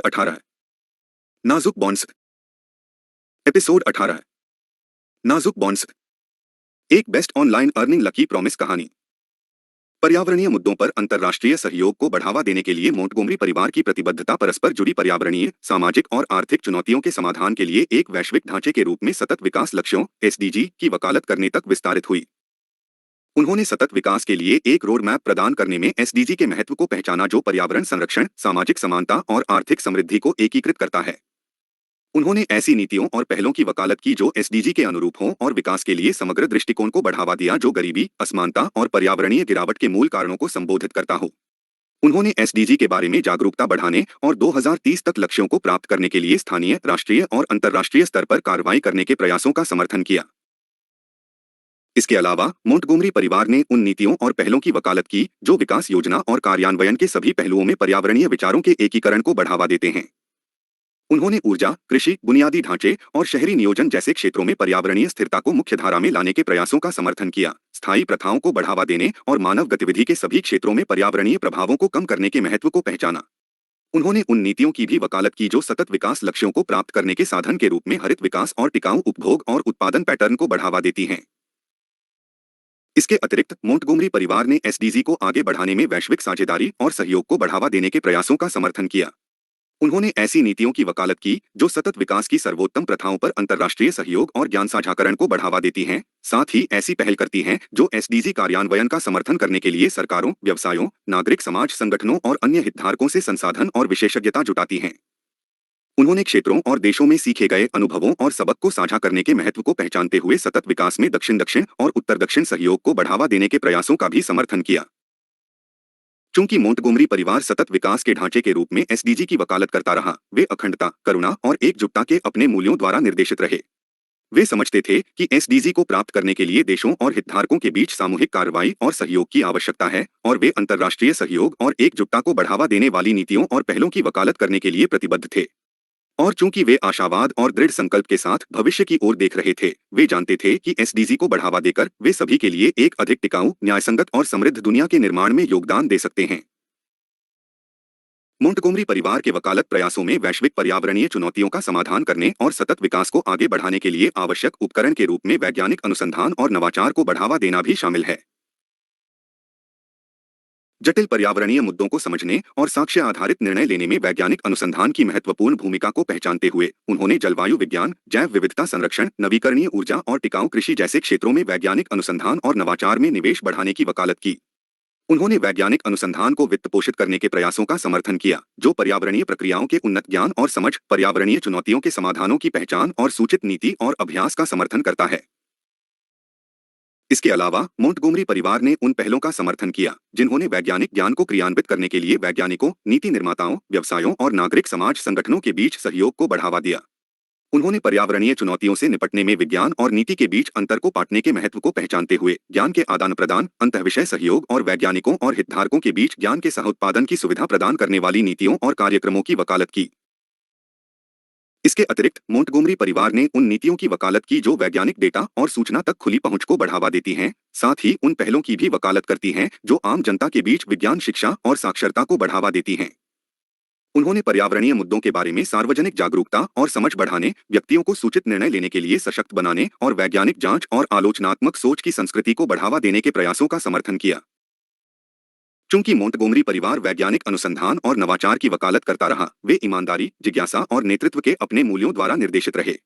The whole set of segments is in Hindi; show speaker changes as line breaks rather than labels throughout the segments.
18 नाजुक बॉन्ड्स। एपिसोड 18 नाजुक बॉन्ड्स। एक best online earning lucky promise कहानी। पर्यावरणीय मुद्दों पर अंतर्राष्ट्रीय सहयोग को बढ़ावा देने के लिए मोंटगोमरी परिवार की प्रतिबद्धता परस्पर जुड़ी पर्यावरणीय, सामाजिक और आर्थिक चुनौतियों के समाधान के लिए एक वैश्विक ढांचे के रूप में सतत विकास लक्ष्यों (एसडीजी) की वकालत करने तक विस्तारित हुई। उन्होंने सतत विकास के लिए एक रोड मैप प्रदान करने में एसडीजी के महत्व को पहचाना, जो पर्यावरण संरक्षण, सामाजिक समानता और आर्थिक समृद्धि को एकीकृत करता है। उन्होंने ऐसी नीतियों और पहलों की वकालत की जो एसडीजी के अनुरूप हों और विकास के लिए समग्र दृष्टिकोण को बढ़ावा दिया, जो गरीबी, असमानता और पर्यावरणीय गिरावट के मूल कारणों को संबोधित करता हो। उन्होंने एसडीजी के बारे में जागरूकता बढ़ाने और 2030 तक लक्ष्यों को प्राप्त करने के लिए स्थानीय, राष्ट्रीय और अंतर्राष्ट्रीय स्तर पर कार्रवाई करने के प्रयासों का समर्थन किया। इसके अलावा मोंटगोमरी परिवार ने उन नीतियों और पहलों की वकालत की जो विकास योजना और कार्यान्वयन के सभी पहलुओं में पर्यावरणीय विचारों के एकीकरण को बढ़ावा देते हैं। उन्होंने ऊर्जा, कृषि, बुनियादी ढांचे और शहरी नियोजन जैसे क्षेत्रों में पर्यावरणीय स्थिरता को मुख्यधारा में लाने के प्रयासों का समर्थन किया, स्थायी प्रथाओं को बढ़ावा देने और मानव गतिविधि के सभी क्षेत्रों में पर्यावरणीय प्रभावों को कम करने के महत्व को पहचाना। उन्होंने उन नीतियों की भी वकालत की जो सतत विकास लक्ष्यों को प्राप्त करने के साधन के रूप में हरित विकास और टिकाऊ उपभोग और उत्पादन पैटर्न को बढ़ावा देती हैं। इसके अतिरिक्त मोंटगोमरी परिवार ने एसडीजी को आगे बढ़ाने में वैश्विक साझेदारी और सहयोग को बढ़ावा देने के प्रयासों का समर्थन किया। उन्होंने ऐसी नीतियों की वकालत की जो सतत विकास की सर्वोत्तम प्रथाओं पर अंतर्राष्ट्रीय सहयोग और ज्ञान साझाकरण को बढ़ावा देती हैं, साथ ही ऐसी पहल करती हैं जो एसडीजी कार्यान्वयन का समर्थन करने के लिए सरकारों, व्यवसायों, नागरिक समाज संगठनों और अन्य हितधारकों से संसाधन और विशेषज्ञता जुटाती हैं। उन्होंने क्षेत्रों और देशों में सीखे गए अनुभवों और सबक को साझा करने के महत्व को पहचानते हुए सतत विकास में दक्षिण-दक्षिण और उत्तर-दक्षिण सहयोग को बढ़ावा देने के प्रयासों का भी समर्थन किया। चूंकि मोंटगोमरी परिवार सतत विकास के ढांचे के रूप में एसडीजी की वकालत करता रहा, वे अखंडता, करुणा और एकजुटता के अपने मूल्यों द्वारा निर्देशित रहे। वे समझते थे कि एसडीजी को प्राप्त करने के लिए देशों और हितधारकों के बीच सामूहिक कार्रवाई और सहयोग की आवश्यकता है, और वे अंतर्राष्ट्रीय सहयोग और एकजुटता को बढ़ावा देने वाली नीतियों और पहलों की वकालत करने के लिए प्रतिबद्ध थे। और चूंकि वे आशावाद और दृढ़ संकल्प के साथ भविष्य की ओर देख रहे थे, वे जानते थे कि एसडीजी को बढ़ावा देकर वे सभी के लिए एक अधिक टिकाऊ, न्यायसंगत और समृद्ध दुनिया के निर्माण में योगदान दे सकते हैं। मोंटगोमरी परिवार के वकालत प्रयासों में वैश्विक पर्यावरणीय चुनौतियों का समाधान करने और सतत विकास को आगे बढ़ाने के लिए आवश्यक उपकरण के रूप में वैज्ञानिक अनुसंधान और नवाचार को बढ़ावा देना भी शामिल है। जटिल पर्यावरणीय मुद्दों को समझने और साक्ष्य आधारित निर्णय लेने में वैज्ञानिक अनुसंधान की महत्वपूर्ण भूमिका को पहचानते हुए उन्होंने जलवायु विज्ञान, जैव विविधता संरक्षण, नवीकरणीय ऊर्जा और टिकाऊ कृषि जैसे क्षेत्रों में वैज्ञानिक अनुसंधान और नवाचार में निवेश बढ़ाने की वकालत की। उन्होंने वैज्ञानिक अनुसंधान को वित्त पोषित करने के प्रयासों का समर्थन किया, जो पर्यावरणीय प्रक्रियाओं के उन्नत ज्ञान और समझ, पर्यावरणीय चुनौतियों के समाधानों की पहचान और सूचित नीति और अभ्यास का समर्थन करता है। इसके अलावा मोंटगोमरी परिवार ने उन पहलों का समर्थन किया जिन्होंने वैज्ञानिक ज्ञान को क्रियान्वित करने के लिए वैज्ञानिकों, नीति निर्माताओं, व्यवसायों और नागरिक समाज संगठनों के बीच सहयोग को बढ़ावा दिया। उन्होंने पर्यावरणीय चुनौतियों से निपटने में विज्ञान और नीति के बीच अंतर को पाटने के महत्व को पहचानते हुए ज्ञान के आदान प्रदान, अंतःविषय सहयोग और वैज्ञानिकों और हितधारकों के बीच ज्ञान के सह-उत्पादन की सुविधा प्रदान करने वाली नीतियों और कार्यक्रमों की वकालत की। इसके अतिरिक्त मोंटगोमरी परिवार ने उन नीतियों की वकालत की जो वैज्ञानिक डेटा और सूचना तक खुली पहुंच को बढ़ावा देती हैं, साथ ही उन पहलों की भी वकालत करती हैं जो आम जनता के बीच विज्ञान शिक्षा और साक्षरता को बढ़ावा देती हैं। उन्होंने पर्यावरणीय मुद्दों के बारे में सार्वजनिक जागरूकता और समझ बढ़ाने, व्यक्तियों को सूचित निर्णय लेने के लिए सशक्त बनाने और वैज्ञानिक जांच और आलोचनात्मक सोच की संस्कृति को बढ़ावा देने के प्रयासों का समर्थन किया। चूंकि मोंटगोमरी परिवार वैज्ञानिक अनुसंधान और नवाचार की वकालत करता रहा, वे ईमानदारी, जिज्ञासा और नेतृत्व के अपने मूल्यों द्वारा निर्देशित रहे।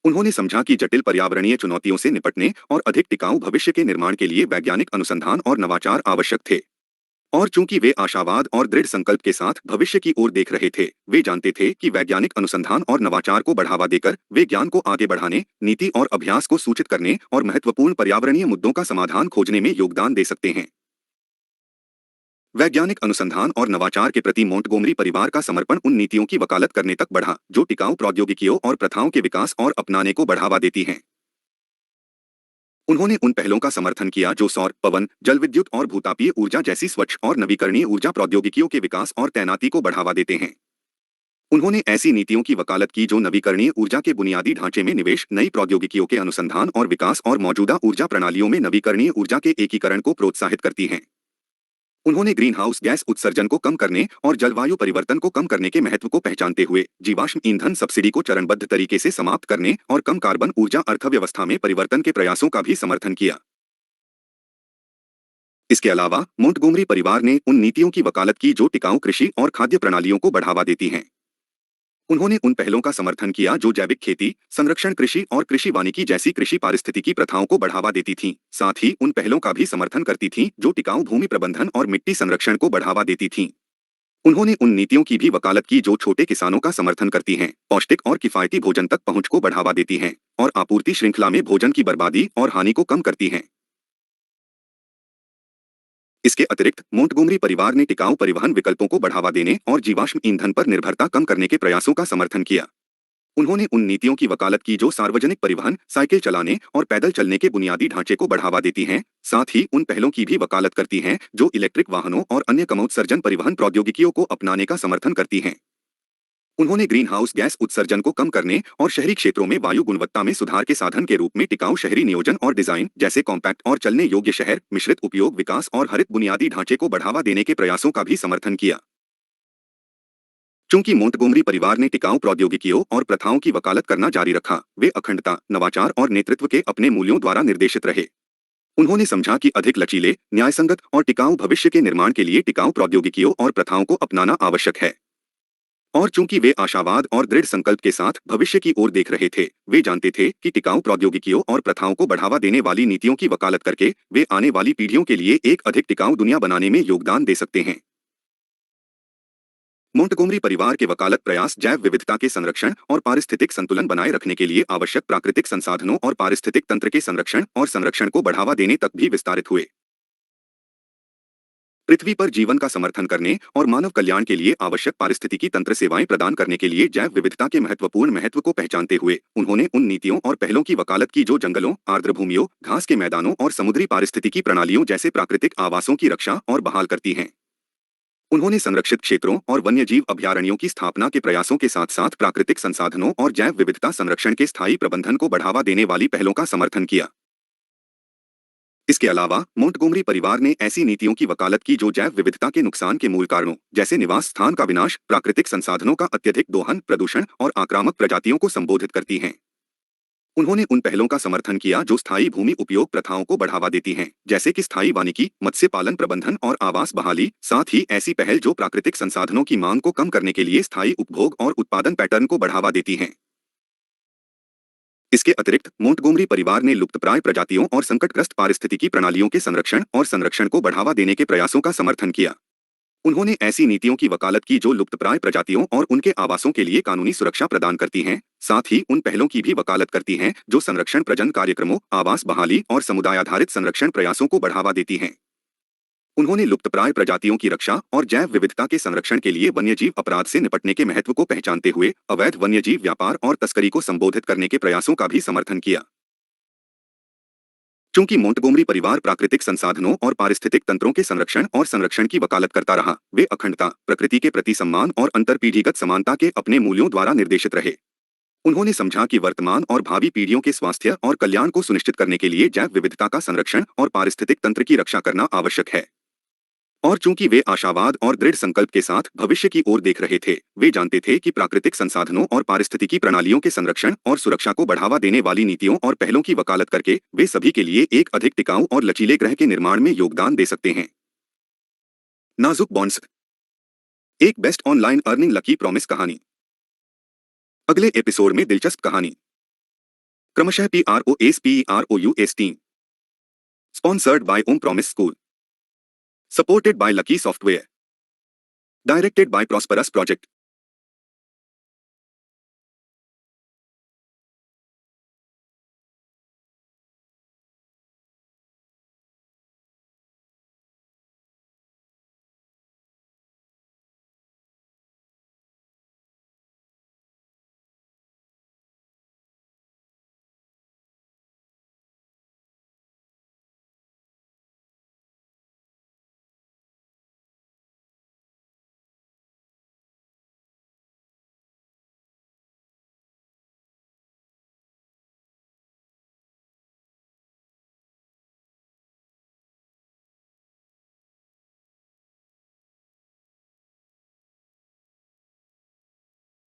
उन्होंने समझा कि जटिल पर्यावरणीय चुनौतियों से निपटने और अधिक टिकाऊ भविष्य के निर्माण के लिए वैज्ञानिक अनुसंधान और नवाचार आवश्यक थे। और चूंकि वे आशावाद और दृढ़ संकल्प के साथ भविष्य की ओर देख रहे थे, वे जानते थे कि वैज्ञानिक अनुसंधान और नवाचार को बढ़ावा देकर वे ज्ञान को आगे बढ़ाने, नीति और अभ्यास को सूचित करने और महत्वपूर्ण पर्यावरणीय मुद्दों का समाधान खोजने में योगदान दे सकते हैं। वैज्ञानिक अनुसंधान और नवाचार के प्रति मोंटगोमरी परिवार का समर्पण उन नीतियों की वकालत करने तक बढ़ा जो टिकाऊ प्रौद्योगिकियों और प्रथाओं के विकास और अपनाने को बढ़ावा देती हैं। उन्होंने उन पहलों का समर्थन किया जो सौर, पवन, जल विद्युत और भूतापीय ऊर्जा जैसी स्वच्छ और नवीकरणीय ऊर्जा प्रौद्योगिकियों के विकास और तैनाती को बढ़ावा देते हैं। उन्होंने ऐसी नीतियों की वकालत की जो नवीकरणीय ऊर्जा के बुनियादी ढांचे में निवेश, नई प्रौद्योगिकियों के अनुसंधान और विकास और मौजूदा ऊर्जा प्रणालियों में नवीकरणीय ऊर्जा के एकीकरण को प्रोत्साहित करती हैं। उन्होंने ग्रीन हाउस गैस उत्सर्जन को कम करने और जलवायु परिवर्तन को कम करने के महत्व को पहचानते हुए जीवाश्म ईंधन सब्सिडी को चरणबद्ध तरीके से समाप्त करने और कम कार्बन ऊर्जा अर्थव्यवस्था में परिवर्तन के प्रयासों का भी समर्थन किया। इसके अलावा मोंटगोमरी परिवार ने उन नीतियों की वकालत की जो टिकाऊ कृषि और खाद्य प्रणालियों को बढ़ावा देती हैं। उन्होंने उन पहलों का समर्थन किया जो जैविक खेती, संरक्षण कृषि और कृषि वानिकी जैसी कृषि पारिस्थितिकी प्रथाओं को बढ़ावा देती थीं। साथ ही उन पहलों का भी समर्थन करती थीं जो टिकाऊ भूमि प्रबंधन और मिट्टी संरक्षण को बढ़ावा देती थीं। उन्होंने उन नीतियों की भी वकालत की जो छोटे किसानों का समर्थन करती हैं, पौष्टिक और किफायती भोजन तक पहुंच को बढ़ावा देती हैं और आपूर्ति श्रृंखला में भोजन की बर्बादी और हानि को कम करती हैं। इसके अतिरिक्त मोंटगोमरी परिवार ने टिकाऊ परिवहन विकल्पों को बढ़ावा देने और जीवाश्म ईंधन पर निर्भरता कम करने के प्रयासों का समर्थन किया। उन्होंने उन नीतियों की वकालत की जो सार्वजनिक परिवहन, साइकिल चलाने और पैदल चलने के बुनियादी ढांचे को बढ़ावा देती हैं। साथ ही उन पहलों की भी वकालत करती हैं जो इलेक्ट्रिक वाहनों और अन्य कमोत्सर्जन परिवहन प्रौद्योगिकियों को अपनाने का समर्थन करती हैं। उन्होंने ग्रीन हाउस गैस उत्सर्जन को कम करने और शहरी क्षेत्रों में वायु गुणवत्ता में सुधार के साधन के रूप में टिकाऊ शहरी नियोजन और डिजाइन जैसे कॉम्पैक्ट और चलने योग्य शहर, मिश्रित उपयोग विकास और हरित बुनियादी ढांचे को बढ़ावा देने के प्रयासों का भी समर्थन किया। चूंकि मोंटगोमरी परिवार ने टिकाऊ प्रौद्योगिकियों और प्रथाओं की वकालत करना जारी रखा, वे अखंडता, नवाचार और नेतृत्व के अपने मूल्यों द्वारा निर्देशित रहे। उन्होंने समझा कि अधिक लचीले, न्यायसंगत और टिकाऊ भविष्य के निर्माण के लिए टिकाऊ प्रौद्योगिकियों और प्रथाओं को अपनाना आवश्यक है। और चूंकि वे आशावाद और दृढ़ संकल्प के साथ भविष्य की ओर देख रहे थे, वे जानते थे कि टिकाऊ प्रौद्योगिकियों और प्रथाओं को बढ़ावा देने वाली नीतियों की वकालत करके वे आने वाली पीढ़ियों के लिए एक अधिक टिकाऊ दुनिया बनाने में योगदान दे सकते हैं। मोंटगोमरी परिवार के वकालत प्रयास जैव विविधता के संरक्षण और पारिस्थितिक संतुलन बनाए रखने के लिए आवश्यक प्राकृतिक संसाधनों और पारिस्थितिक तंत्र के संरक्षण और संरक्षण को बढ़ावा देने तक भी विस्तारित हुए। पृथ्वी पर जीवन का समर्थन करने और मानव कल्याण के लिए आवश्यक पारिस्थितिकी तंत्र सेवाएं प्रदान करने के लिए जैव विविधता के महत्वपूर्ण महत्व को पहचानते हुए उन्होंने उन नीतियों और पहलों की वकालत की जो जंगलों, आर्द्र भूमियों, घास के मैदानों और समुद्री पारिस्थितिकी प्रणालियों जैसे प्राकृतिक आवासों की रक्षा और बहाल करती हैं। उन्होंने संरक्षित क्षेत्रों और वन्यजीव अभयारण्यों की स्थापना के प्रयासों के साथ साथ प्राकृतिक संसाधनों और जैव विविधता संरक्षण के स्थायी प्रबंधन को बढ़ावा देने वाली पहलों का समर्थन किया। इसके अलावा मोंटगोमरी परिवार ने ऐसी नीतियों की वकालत की जो जैव विविधता के नुकसान के मूल कारणों जैसे निवास स्थान का विनाश, प्राकृतिक संसाधनों का अत्यधिक दोहन, प्रदूषण और आक्रामक प्रजातियों को संबोधित करती हैं। उन्होंने उन पहलों का समर्थन किया जो स्थायी भूमि उपयोग प्रथाओं को बढ़ावा देती हैं, जैसे कि स्थायी वानिकी, मत्स्य पालन प्रबंधन और आवास बहाली। साथ ही ऐसी पहल जो प्राकृतिक संसाधनों की मांग को कम करने के लिए स्थायी उपभोग और उत्पादन पैटर्न को बढ़ावा देती हैं। इसके अतिरिक्त मोंटगोमरी परिवार ने लुप्तप्राय प्रजातियों और संकटग्रस्त पारिस्थितिकी प्रणालियों के संरक्षण को बढ़ावा देने के प्रयासों का समर्थन किया। उन्होंने ऐसी नीतियों की वकालत की जो लुप्तप्राय प्रजातियों और उनके आवासों के लिए कानूनी सुरक्षा प्रदान करती हैं। साथ ही उन पहलों की भी वकालत करती हैं जो संरक्षण प्रजनन कार्यक्रमों, आवास बहाली और समुदाय आधारित संरक्षण प्रयासों को बढ़ावा देती हैं। उन्होंने लुप्तप्राय प्रजातियों की रक्षा और जैव विविधता के संरक्षण के लिए वन्यजीव अपराध से निपटने के महत्व को पहचानते हुए अवैध वन्यजीव व्यापार और तस्करी को संबोधित करने के प्रयासों का भी समर्थन किया। चूंकि मोंटगोमरी परिवार प्राकृतिक संसाधनों और पारिस्थितिक तंत्रों के संरक्षण की वकालत करता रहा, वे अखंडता, प्रकृति के प्रति सम्मान और अंतरपीढ़ीगत समानता के अपने मूल्यों द्वारा निर्देशित रहे। उन्होंने समझा कि वर्तमान और भावी पीढ़ियों के स्वास्थ्य और कल्याण को सुनिश्चित करने के लिए जैव विविधता का संरक्षण और पारिस्थितिक तंत्र की रक्षा करना आवश्यक है। और चूंकि वे आशावाद और दृढ़ संकल्प के साथ भविष्य की ओर देख रहे थे, वे जानते थे कि प्राकृतिक संसाधनों और पारिस्थितिकी प्रणालियों के संरक्षण और सुरक्षा को बढ़ावा देने वाली नीतियों और पहलों की वकालत करके वे सभी के लिए एक अधिक टिकाऊ और लचीले ग्रह के निर्माण में योगदान दे सकते हैं। नाजुक बॉन्ड्स, एक best online earning lucky promise कहानी। अगले एपिसोड में दिलचस्प कहानी, क्रमशः PROSPEROUS team, sponsored by Om promise school, supported by lucky software, directed by prosperous project.